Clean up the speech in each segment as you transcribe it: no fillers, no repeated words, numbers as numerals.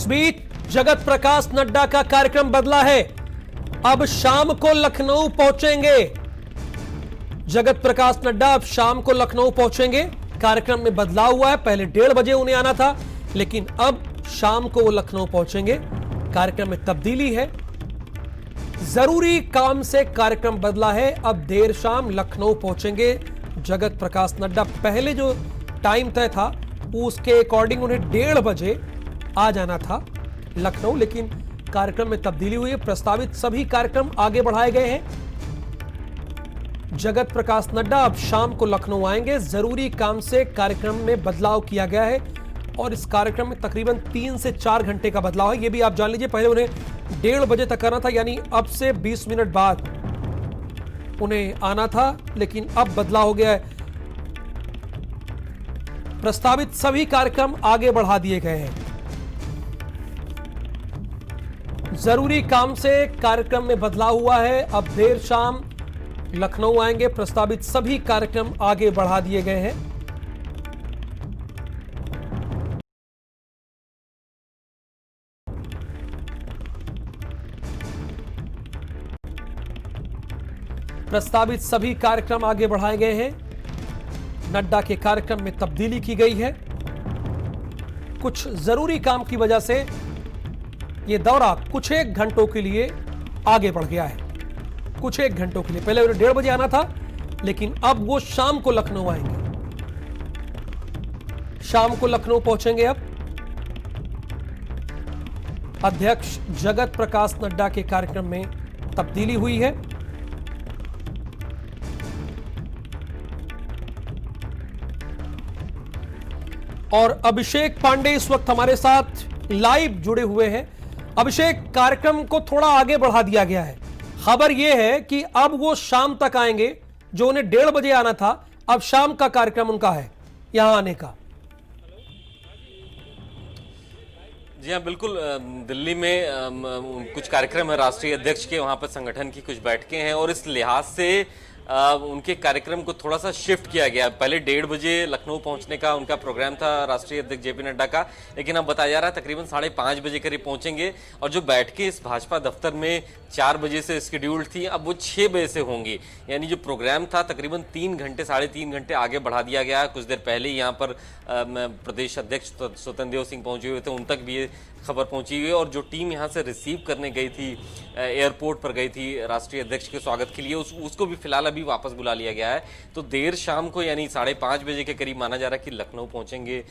इस बीच जगत प्रकाश नड्डा का कार्यक्रम बदला है। अब शाम को लखनऊ पहुंचेंगे। जगत प्रकाश नड्डा अब शाम को लखनऊ पहुंचेंगे। कार्यक्रम में बदलाव हुआ है। पहले 1:30 बजे उन्हें आना था, लेकिन अब शाम को वो लखनऊ पहुंचेंगे। कार्यक्रम में तब्दीली है। जरूरी काम से कार्यक्रम बदला है। अब देर शाम लखनऊ पहुंचेंगे जगत प्रकाश नड्डा। पहले जो टाइम तय था उसके अकॉर्डिंग उन्हें 1:30 बजे आ जाना था लखनऊ, लेकिन कार्यक्रम में तब्दीली हुई है। प्रस्तावित सभी कार्यक्रम आगे बढ़ाए गए हैं। जगत प्रकाश नड्डा अब शाम को लखनऊ आएंगे। जरूरी काम से कार्यक्रम में बदलाव किया गया है और इस कार्यक्रम में तकरीबन 3 से 4 घंटे का बदलाव है। यह भी आप जान लीजिए, पहले उन्हें 1:30 बजे तक करना था, यानी अब से 20 मिनट बाद उन्हें आना था, लेकिन अब बदलाव हो गया है। प्रस्तावित सभी कार्यक्रम आगे बढ़ा दिए गए हैं। जरूरी काम से कार्यक्रम में बदलाव हुआ है। अब देर शाम लखनऊ आएंगे। प्रस्तावित सभी कार्यक्रम आगे बढ़ा दिए गए हैं। प्रस्तावित सभी कार्यक्रम आगे बढ़ाए गए हैं। नड्डा के कार्यक्रम में तब्दीली की गई है। कुछ जरूरी काम की वजह से यह दौरा कुछ एक घंटों के लिए आगे बढ़ गया है। कुछ एक घंटों के लिए, पहले उन्हें 1:30 बजे आना था, लेकिन अब वो शाम को लखनऊ आएंगे। शाम को लखनऊ पहुंचेंगे। अब अध्यक्ष जगत प्रकाश नड्डा के कार्यक्रम में तब्दीली हुई है। और अभिषेक पांडे इस वक्त हमारे साथ लाइव जुड़े हुए हैं। अभिषेक, कार्यक्रम को थोड़ा आगे बढ़ा दिया गया है। खबर यह है कि अब वो शाम तक आएंगे। जो उन्हें 1:30 बजे आना था, अब शाम का कार्यक्रम उनका है यहां आने का। जी हाँ, बिल्कुल। दिल्ली में कुछ कार्यक्रम है राष्ट्रीय अध्यक्ष के, वहां पर संगठन की कुछ बैठकें हैं और इस लिहाज से उनके कार्यक्रम को थोड़ा सा शिफ्ट किया गया। पहले 1:30 बजे लखनऊ पहुंचने का उनका प्रोग्राम था राष्ट्रीय अध्यक्ष जेपी नड्डा का, लेकिन अब बताया जा रहा है तकरीबन 5:30 बजे करीब पहुंचेंगे। और जो बैठकें इस भाजपा दफ्तर में 4 बजे से शेड्यूल्ड थी, अब वो 6 बजे से होंगी। यानी जो प्रोग्राम था तकरीबन 3 घंटे 3.5 घंटे आगे बढ़ा दिया गया है। कुछ देर पहले ही यहाँ पर प्रदेश अध्यक्ष स्वतंत्र देव सिंह पहुंचे हुए थे, उन तक भी ये खबर पहुंची हुई है। और जो टीम यहाँ से रिसीव करने गई थी, एयरपोर्ट पर गई थी राष्ट्रीय अध्यक्ष के स्वागत के लिए, उसको भी फिलहाल अभी वापस बुला लिया गया है। तो देर शाम को यानी 5:30 बजे के करीब माना जा रहा है कि लखनऊ पहुंचेंगे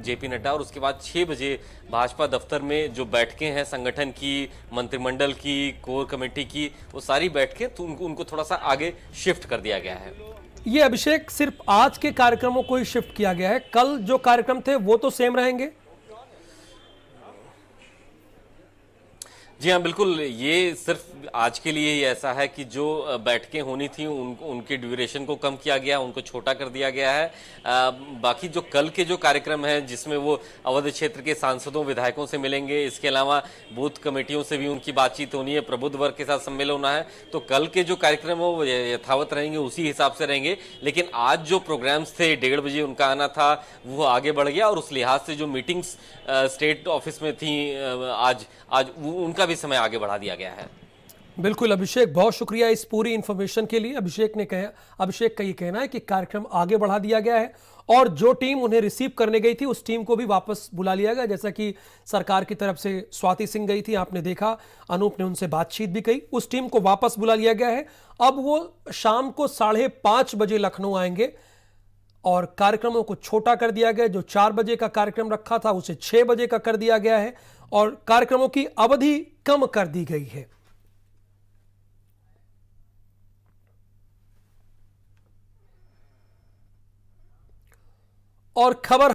जेपी नड्डा। और उसके बाद 6 बजे भाजपा दफ्तर में जो बैठकें हैं संगठन की, मंत्रिमंडल की, कोर कमेटी की, वो सारी बैठकें तो उनको थोड़ा सा आगे शिफ्ट कर दिया गया है। ये अभिषेक, सिर्फ आज के कार्यक्रमों को ही शिफ्ट किया गया है। कल जो कार्यक्रम थे वो तो सेम रहेंगे। जी हाँ, बिल्कुल। ये सिर्फ आज के लिए ही ऐसा है कि जो बैठकें होनी थी उनके ड्यूरेशन को कम किया गया, उनको छोटा कर दिया गया है। बाकी जो कल के जो कार्यक्रम हैं जिसमें वो अवध क्षेत्र के सांसदों विधायकों से मिलेंगे, इसके अलावा बूथ कमेटियों से भी उनकी बातचीत होनी है, प्रबुद्ध वर्ग के साथ सम्मेलन होना है। तो कल के जो कार्यक्रम है वो यथावत रहेंगे, उसी हिसाब से रहेंगे। लेकिन आज जो प्रोग्राम्स थे, 1:30 बजे उनका आना था, वो आगे बढ़ गया। और उस लिहाज से जो मीटिंग्स स्टेट ऑफिस में थी आज उनका भी समय आगे बढ़ा दिया गया है। बिल्कुल अभिषेक, बहुत शुक्रिया इस पूरी इंफॉर्मेशन के लिए। अभिषेक का ये कहना है कि कार्यक्रम आगे बढ़ा दिया गया है और जो टीम उन्हें रिसीव करने गई थी उस टीम को भी वापस बुला लिया गया। जैसा कि सरकार की तरफ से स्वाति सिंह गई थी, आपने देखा, अनूप ने उनसे बातचीत भी की, उस टीम को वापस बुला लिया गया है। अब वो शाम को 5:30 बजे लखनऊ आएंगे और कार्यक्रमों को छोटा कर दिया गया। जो 4 बजे का कार्यक्रम रखा था उसे 6 बजे का कर दिया गया है और कार्यक्रमों की अवधि कम कर दी गई है। और खबर